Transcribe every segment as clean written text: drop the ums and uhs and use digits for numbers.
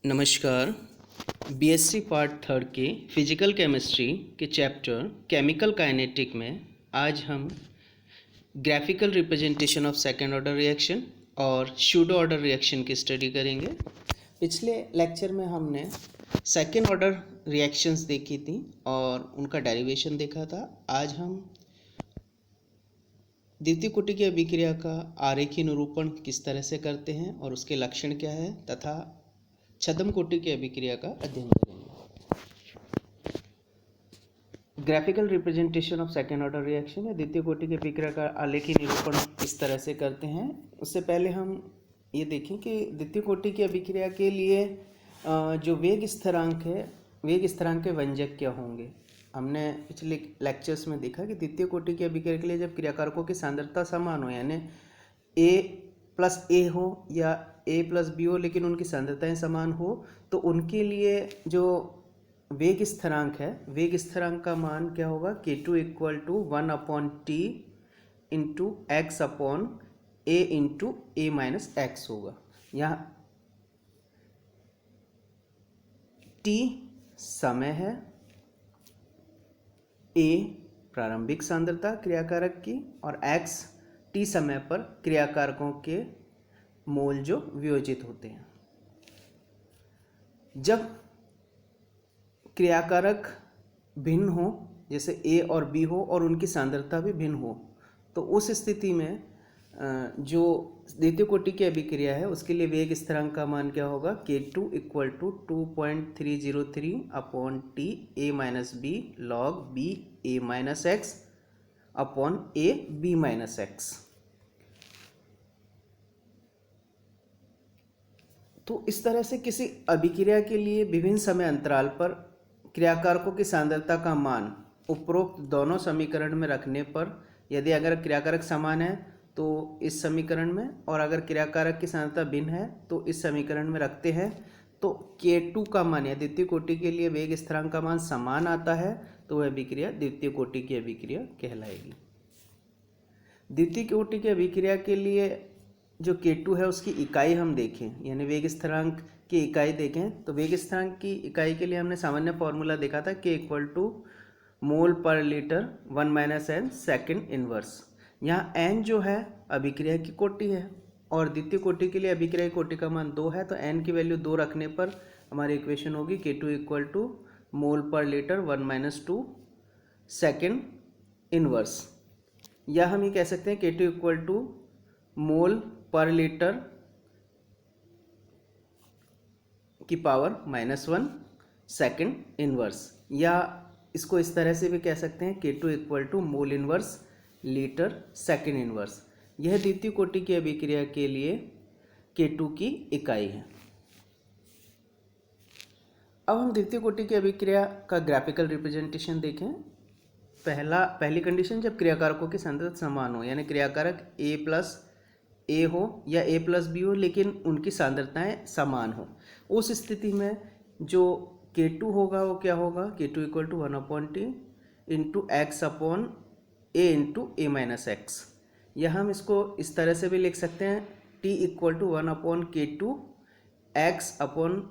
नमस्कार। BSc part third के physical chemistry के चैप्टर केमिकल काइनेटिक में आज हम graphical representation of second order reaction और सूडो ऑर्डर रिएक्शन की स्टडी करेंगे। पिछले लेक्चर में हमने सेकेंड ऑर्डर रिएक्शंस देखी थी और उनका डेरिवेशन देखा था। आज हम द्वितीय कोटि की अभिक्रिया का आरेखीय निरूपण किस तरह से करते हैं और उसके लक्षण क्या है तथा छद्म कोटि की अभिक्रिया का अध्ययन करेंगे। Graphical representation of second order reaction या द्वितीय कोटि की अभिक्रिया का आलेखी निरूपण किस तरह से करते हैं। उससे पहले हम ये देखें कि द्वितीय कोटि की अभिक्रिया के लिए जो वेग स्थिरांक है, वेग स्थिरांक के व्यंजक क्या होंगे। हमने पिछले लेक्चर्स में देखा कि द्वितीय कोटि की अभिक्रिया के लिए जब क्रियाकारकों की सांद्रता समान हो, यानी A+A हो या A+B हो, लेकिन उनकी सांद्रताएं समान हो, तो उनके लिए जो वेग स्थिरांक है, वेग स्थिरांक का मान क्या होगा, K2 = 1/T into x upon A into A-x होगा। यहाँ T समय है, A प्रारंभिक सांद्रता क्रियाकारक की और x T समय पर क्रियाकारकों के मोल जो वियोजित होते हैं। जब क्रियाकारक भिन्न हो, जैसे A और B हो और उनकी सांद्रता भी भिन्न हो, तो उस स्थिति में जो द्वितीय कोटि की अभिक्रिया है उसके लिए वेग स्थिरांक का मान क्या होगा, K2 = 2.303/T A-B log B A-x upon A B-x। तो इस तरह से किसी अभिक्रिया के लिए विभिन्न समय अंतराल पर क्रियाकारकों की सांद्रता का मान उपरोक्त दोनों समीकरण में रखने पर, यदि अगर क्रियाकारक समान है तो इस समीकरण में, और अगर क्रियाकारक की सांद्रता भिन्न है तो इस समीकरण में रखते हैं, तो K2 का मान या द्वितीय कोटि के लिए वेग स्थिरांक का मान समान आता है, तो वह अभिक्रिया द्वितीय कोटि की अभिक्रिया कहलाएगी। द्वितीय कोटि की अभिक्रिया के लिए जो K2 है उसकी इकाई हम देखें, यानी वेग स्थिरांक की इकाई देखें, तो वेग स्थिरांक की इकाई के लिए हमने सामान्य फॉर्मूला देखा था, K = मोल पर लीटर 1 - n सेकेंड इनवर्स। यहाँ n जो है अभिक्रिया की कोटि है और द्वितीय कोटि के लिए अभिक्रिया की कोटि का मान 2 है, तो n की वैल्यू 2 रखने पर हमारी इक्वेशन होगी K2 = मोल पर लीटर 1 - 2 सेकेंड इनवर्स। या हम ये कह सकते हैं K2 = मोल पर लीटर की पावर -1 सेकेंड इनवर्स, या इसको इस तरह से भी कह सकते हैं K2 = mole inverse litre second inverse. यह द्वितीय कोटि की अभिक्रिया के लिए K2 की इकाई है। अब हम द्वितीय कोटि की अभिक्रिया का ग्राफिकल रिप्रेजेंटेशन देखें। पहली कंडीशन, जब क्रियाकारकों की सांद्रता समान हो, यानी क्रियाकारक A+A हो या A+B हो, लेकिन उनकी सांद्रताएं समान हो, उस स्थिति में जो K2 होगा वो क्या होगा, K2 = 1/T into x upon A into A-x। या हम इसको इस तरह से भी लिख सकते हैं, T = 1/K2 x upon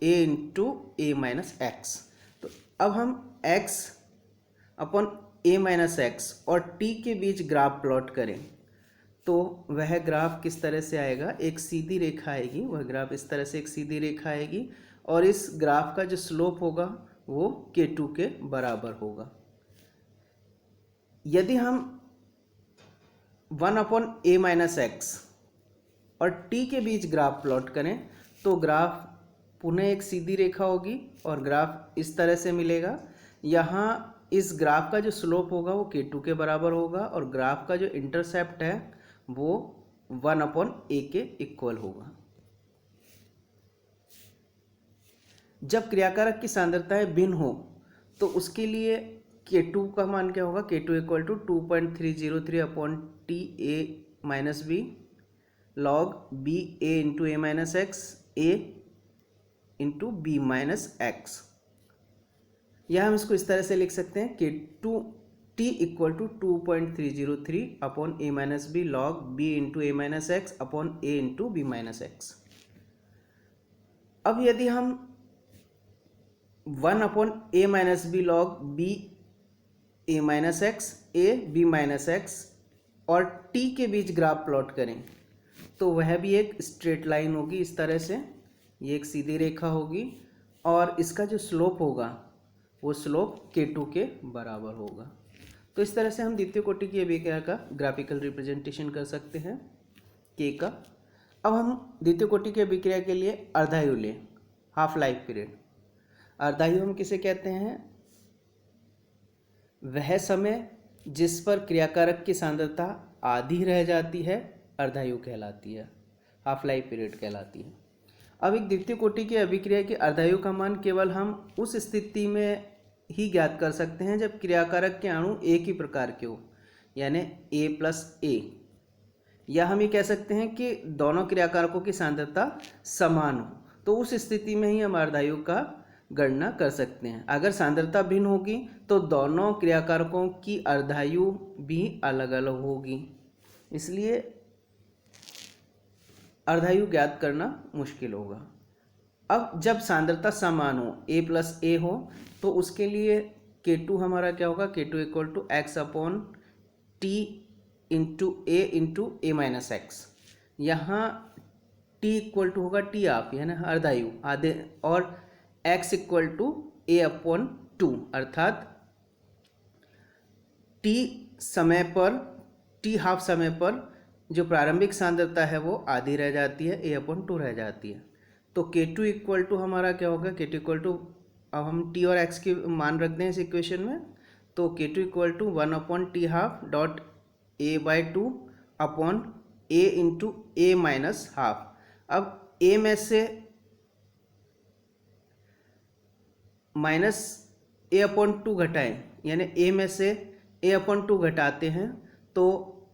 A into A-x। तो अब हम x अपॉन A-x और T के बीच ग्राफ प्लॉट करें तो वह ग्राफ किस तरह से आएगा, एक सीधी रेखा आएगी, वह ग्राफ इस तरह से एक सीधी रेखा आएगी और इस ग्राफ का जो स्लोप होगा वो K2 के बराबर होगा। यदि हम 1/A-x और T के बीच ग्राफ प्लॉट करें तो ग्राफ पुनः एक सीधी रेखा होगी और ग्राफ इस तरह से मिलेगा। यहाँ इस ग्राफ का जो स्लोप होगा वो K2 के बराबर होगा और ग्राफ का जो इंटरसेप्ट है वो 1/A के इक्वल होगा। जब क्रियाकारक की सांद्रताएं भिन्न हो तो उसके लिए K2 का मान क्या होगा, K2 = 2.303/T A-B log B A into A-x A into B-x। या हम इसको इस तरह से लिख सकते हैं, T = 2.303/A-B log B into A-x upon A into B-x। अब यदि हम 1/a minus B log B a minus X A B minus X और t के बीच ग्राफ प्लॉट करें तो वह भी एक स्ट्रेट लाइन होगी इस तरह से, ये एक सीधी रेखा होगी और इसका जो स्लोप होगा वो स्लोप k2 के बराबर होगा। तो इस तरह से हम द्वितीय कोटि की अभिक्रिया का ग्राफिकल रिप्रेजेंटेशन कर सकते हैं k का। अब हम द्वितीय कोटि की अभिक्रिया के लिए अर्धायु लें, हाफ लाइफ पीरियड। अर्धायु हम किसे कहते हैं? वह समय जिस पर क्रियाकारक की सांद्रता आधी रह जाती है अर्धायु कहलाती है, हाफ लाइफ पीरियड कहलाती है। अब एक द्वितीय कोटि की अभिक्रिया की अर्धायु का मान केवल हम उस स्थिति में ही ज्ञात कर सकते हैं जब क्रियाकारक के अणु एक ही प्रकार के हो, यानी A+A, या हम ये कह सकते हैं कि दोनों क्रियाकारकों की सांद्रता समान हो, तो उस स्थिति में ही हम अर्धायु का गणना कर सकते हैं। अगर सांद्रता भिन्न होगी तो दोनों क्रियाकारकों की अर्धायु भी अलग अलग होगी, इसलिए अर्धायु ज्ञात करना मुश्किल होगा। अब जब सांद्रता समान हो, A+A हो, तो उसके लिए K2 हमारा क्या होगा? K2 equal to X upon T into A minus X. यहाँ T इक्वल टू होगा टी ऑफ, यानी अर्धायु आधे, और x इक्वल टू A/2, अर्थात t समय पर, t हाफ समय पर जो प्रारंभिक सांद्रता है वो आधी रह जाती है, A/2 रह जाती है। तो K2 इक्वल टू हमारा क्या होगा? K2 इक्वल टू, अब हम t और x की मान रख दें इस इक्वेशन में, तो K2 equal to 1/t½ dot A/2 upon A into A minus half. अब A में से माइनस A/2 घटाएं, यानी A में से A/2 घटाते हैं तो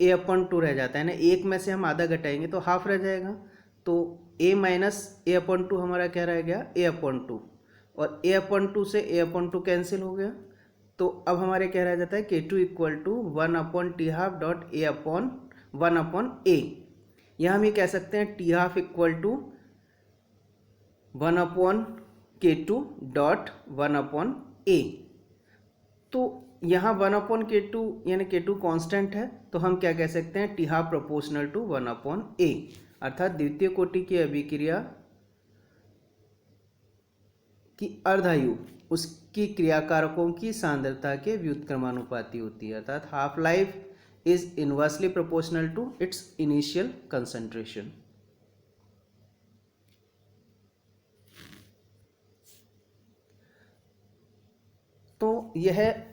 A/2 रह जाता है ना, एक में से हम आधा घटाएंगे तो हाफ रह जाएगा, तो A माइनस A/2 हमारा क्या रह गया? A/2, और A/2 से A/2 कैंसिल हो गया, तो अब हमारे क्या रह जाता है? K2 equal to 1/t½ dot A/1/A। यहाँ हम ये कह सकते हैं t½ equal to 1/K2 dot 1/A। तो यहाँ 1/K2 यानी K2 कांस्टेंट है, तो हम क्या कह सकते हैं? t½ प्रोपोर्शनल टू 1/A, अर्थात द्वितीय कोटि की अभिक्रिया की अर्धायु उसकी क्रियाकारकों की सांद्रता के व्युत्क्रमानुपाती होती है, अर्थात half life is inversely proportional to its initial concentration. तो यह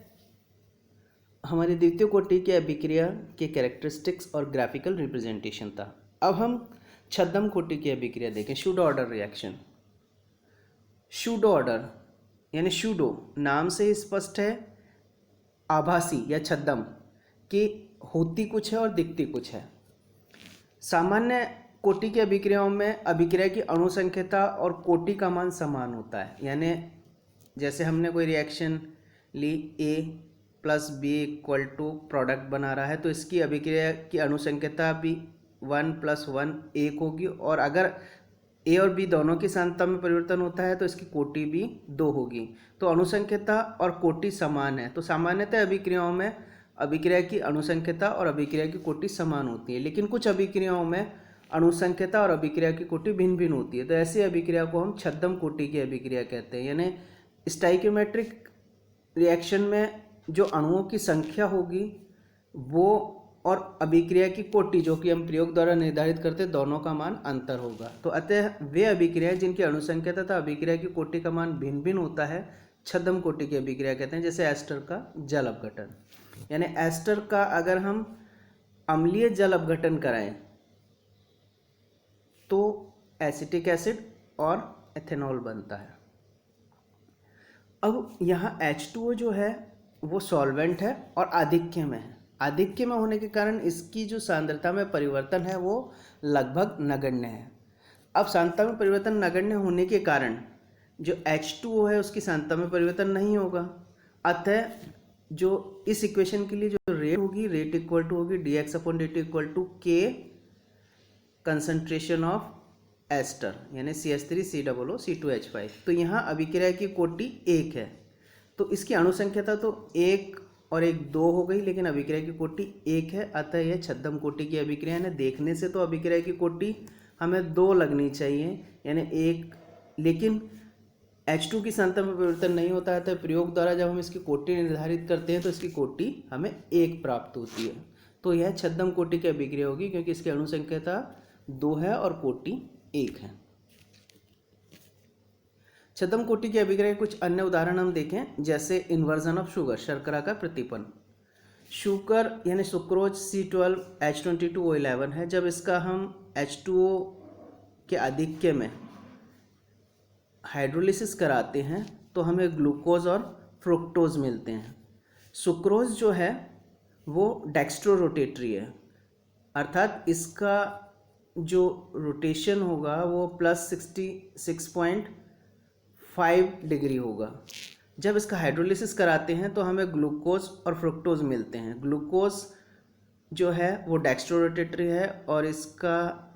हमारी द्वितीय कोटि की अभिक्रिया के कैरेक्टरिस्टिक्स और ग्राफिकल रिप्रेजेंटेशन था। अब हम छद्म कोटि की अभिक्रिया देखें, pseudo order reaction. Pseudo order यानी शूडो नाम से ही स्पष्ट है, आभासी या छद्म कि होती कुछ है और दिखती कुछ है। सामान्य कोटि की अभिक्रियाओं में अभिक्रिया की अणु संख्या और कोटि का मान समान होता है, यानी जैसे हमने कोई रिएक्शन ली A+B इक्वल टू प्रोडक्ट बना रहा है, तो इसकी अभिक्रिया की अणुसंख्यता भी 1+1 1 होगी, और अगर A और B दोनों की सांद्रता में परिवर्तन होता है तो इसकी कोटि भी 2 होगी। तो अणुसंख्यता और कोटि समान है, तो सामान्यतः अभिक्रियाओं में अभिक्रिया की अणुसंख्यता और अभिक्रिया की कोटि समान होती है, लेकिन कुछ अभिक्रियाओं में अणुसंख्यता और अभिक्रिया की कोटि भिन्न भिन्न होती है, तो ऐसी अभिक्रिया को हम छद्म कोटि की अभिक्रिया कहते हैं। यानी स्टाइकियोमेट्रिक रिएक्शन में जो अणुओं की संख्या होगी वो और अभिक्रिया की कोटि जो कि हम प्रयोग द्वारा निर्धारित करते हैं, दोनों का मान अंतर होगा। तो अतः वे अभिक्रियाएं जिनकी अणुसंख्या तथा अभिक्रिया की कोटि का मान भिन्न भिन्न होता है छद्म कोटि की अभिक्रिया कहते हैं। जैसे एस्टर का जल अपघटन, यानी एस्टर का अगर हम अम्लीय जल अपघटन कराएं तो एसिटिक एसिड और एथेनॉल बनता है। अब यहाँ H2O जो है वो सॉल्वेंट है और आधिक्य में है। आधिक्य में होने के कारण इसकी जो सांद्रता में परिवर्तन है वो लगभग नगण्य है। अब सांद्रता में परिवर्तन नगण्य होने के कारण जो H2O है उसकी सांद्रता में परिवर्तन नहीं होगा, अतः जो इस इक्वेशन के लिए जो रेट होगी, रेट इक्वल टू होगी dx/dt equal to K concentration of ester यानी CH3COO C2H5। तो यहाँ अभिक्रिया की कोटि 1 है, तो इसकी अणुसंख्यता तो 1 और 1 2 हो गई, लेकिन अभिक्रिया की कोटि 1 है, अतः यह छद्म कोटि की अभिक्रिया है। देखने से तो अभिक्रिया की कोटि हमें 2 लगनी चाहिए यानी 1, लेकिन H2 की सांद्रता में परिवर्तन नहीं होता है, तो प्रयोग द्वारा जब हम इसकी कोटि निर्धारित करते हैं तो इसकी कोटि हमें 1 प्राप्त होती है। तो यह छद्म कोटि की अभिक्रिया होगी क्योंकि इसकी अणुसंख्यता 2 है और कोटि 1 है। छद्म कोटि की अभिक्रिया के कुछ अन्य उदाहरण हम देखें, जैसे इन्वर्जन ऑफ शुगर, शर्करा का प्रतिपन्न। शुगर यानी सुक्रोज C12H22O11 है। जब इसका हम H2O के आधिक्य में हाइड्रोलिसिस कराते हैं तो हमें ग्लूकोज और फ्रुक्टोज मिलते हैं। सुक्रोज जो है वो डेक्स्ट्रो रोटेटरी है, अर्थात इसका जो रोटेशन होगा वो +66.5 डिग्री होगा। जब इसका हाइड्रोलिसिस कराते हैं तो हमें ग्लूकोज और फ्रुक्टोज मिलते हैं। ग्लूकोज जो है वो डेक्स्ट्रो रोटेटरी है और इसका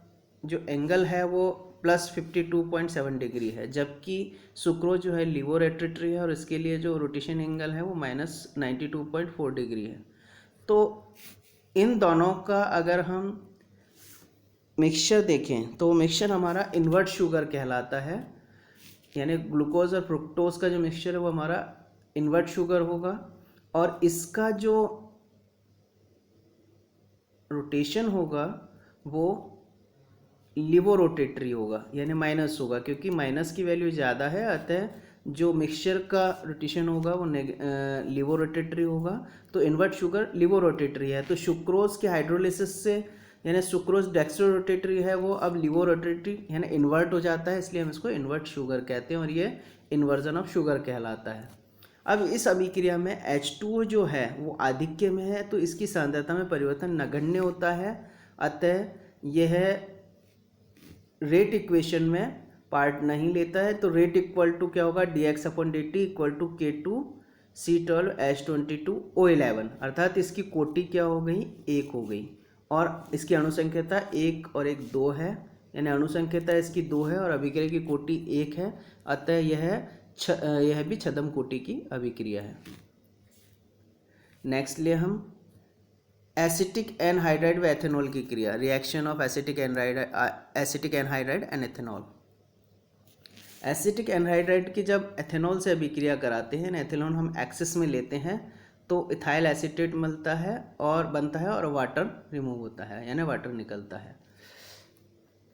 जो एंगल है वो +52.7 डिग्री है, जबकि सुक्रोज जो है लिवो रोटेटरी है और इसके लिए जो रोटेशन एंगल है वो -92.4 डिग्री है। तो इन दोनों का अगर हम मिक्सचर देखें तो मिक्सचर हमारा इन्वर्ट शुगर कहलाता है, यानी ग्लूकोज और फ्रुक्टोज का जो मिक्सचर है वो हमारा इन्वर्ट शुगर होगा और इसका जो रोटेशन होगा वो लिवो रोटेटरी होगा यानी माइनस होगा, क्योंकि माइनस की वैल्यू ज़्यादा है, अतः जो मिक्सचर का रोटेशन होगा वो लिवो रोटेटरी होगा। तो इन्वर्ट शुगर लिवो रोटेटरी है। तो सुक्रोज के हाइड्रोलिसिस से यानी सुक्रोज डेक्स्ट्रो रोटेटरी है वो अब लिवो रोटेटरी यानी इन्वर्ट हो जाता है, इसलिए हम इसको इन्वर्ट शुगर कहते हैं और ये इन्वर्जन ऑफ शुगर कहलाता है। अब इस अभिक्रिया में H2O जो है वो आधिक्य में है, तो इसकी सांद्रता में परिवर्तन नगण्य होता है, अतः यह रेट इक्वेशन में पार्ट नहीं लेता है। तो रेट इक्वल टू क्या होगा, dx/dt इक्वल टू K2C12H22O11, अर्थात इसकी कोटि क्या हो गई, 1 हो गई और इसकी अणुसंख्यता 1 और 1 2 है, यानी अणुसंख्यता इसकी 2 है और अभिक्रिया की कोटि 1 है, अतः यह भी छद्म कोटि की अभिक्रिया है। नेक्स्ट लिए हम एसिटिक एनहाइड्राइड व एथेनॉल की क्रिया, reaction of acetic anhydride and ethanol. Acetic anhydride की जब एथेनॉल से अभिक्रिया कराते हैं, एथेनॉल हम एक्सेस में लेते हैं तो इथाइल एसीटेट मिलता है और बनता है और वाटर रिमूव होता है यानी वाटर निकलता है।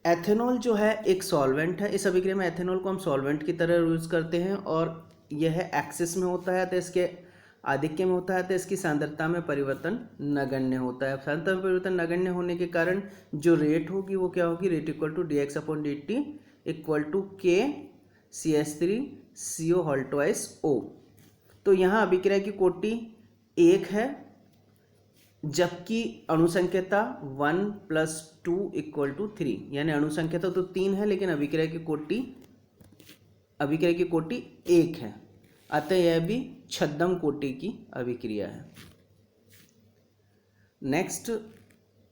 एथेनॉल जो है एक सॉल्वेंट है। इस अभिक्रिया में एथेनॉल को हम सॉल्वेंट की तरह यूज करते हैं और यह एक्सेस में होता है तो इसके आधिक्य में होता है, तो इसकी सांद्रता में परिवर्तन नगण्य होता है। सांद्रता में परिवर्तन नगण्य होने के कारण जो रेट होगी वो क्या होगी, rate equal to dx/dt equal to KCH3CO2O। तो यहाँ अभिक्रिया की कोटि 1 है, जबकि अणुसंख्यता 1 + 2 = 3, यानी अणुसंख्यता तो 3 है लेकिन अभिक्रिया की कोटि 1 है, अतः यह भी छद्म कोटि की अभिक्रिया है। नेक्स्ट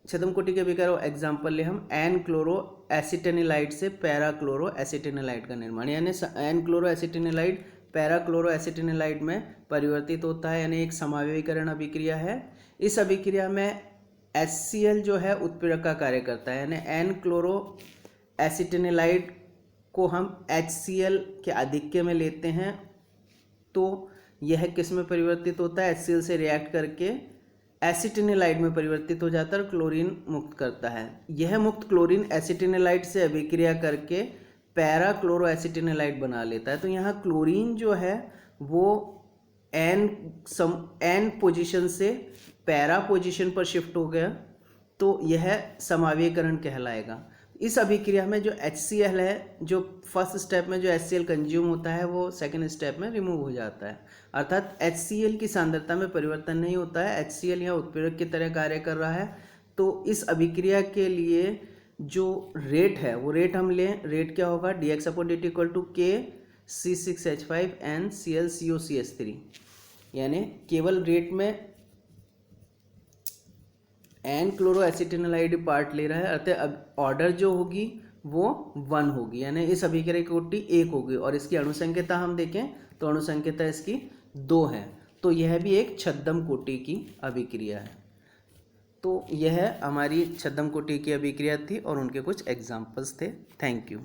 छद्म कोटि की अभिक्रिया एग्जाम्पल ले हम एन क्लोरो एसिटेनिलाइड से पैरा क्लोरो एसिटेनिलाइड का निर्माण, यानी एन क्लोरो एसिटेनिलाइड पैरा क्लोरो एसिटेनिलाइड में परिवर्तित होता है, यानी एक समावयवीकरण अभिक्रिया है। इस अभिक्रिया में HCl जो है उत्प्रेरक का कार्य करता है, यानी एन क्लोरो एसिटेनिलाइड को हम HCl के आधिक्य में लेते हैं तो यह किस में परिवर्तित होता है, HCl से रिएक्ट करके एसिटेनिलाइड में परिवर्तित हो जाता है और क्लोरीन मुक्त करता है। यह मुक्त क्लोरीन एसिटेनिलाइड से अभिक्रिया करके पैरा क्लोरो एसिटेनिलाइड बना लेता है। तो यहाँ क्लोरीन जो है वो एन पोजीशन से पैरा पोजीशन पर शिफ्ट हो गया, तो यह समावयीकरण कहलाएगा। इस अभिक्रिया में जो HCl है, जो फर्स्ट स्टेप में जो HCl कंज्यूम होता है वो सेकंड स्टेप में रिमूव हो जाता है, अर्थात HCl की सांद्रता में परिवर्तन नहीं होता है। HCl यहाँ उत्प्रेरक की तरह कार्य कर रहा है। तो इस अभिक्रिया के लिए जो रेट है वो रेट हम लें, रेट क्या होगा, dx/dt इक्वल टू KC6H5NClCOCH3, यानी केवल रेट में एन क्लोरो एसिटेनिलाइड पार्ट ले रहा है, अतः अब ऑर्डर जो होगी वो 1 होगी, यानी इस अभिक्रिया की कोटि 1 होगी। और इसकी अणुसंख्यता हम देखें तो अणुसंख्यता इसकी 2 है, तो यह भी एक छद्म कोटि की अभिक्रिया है। तो यह हमारी छद्म कोटि की अभिक्रिया थी और उनके कुछ एग्जाम्पल्स थे। Thank you.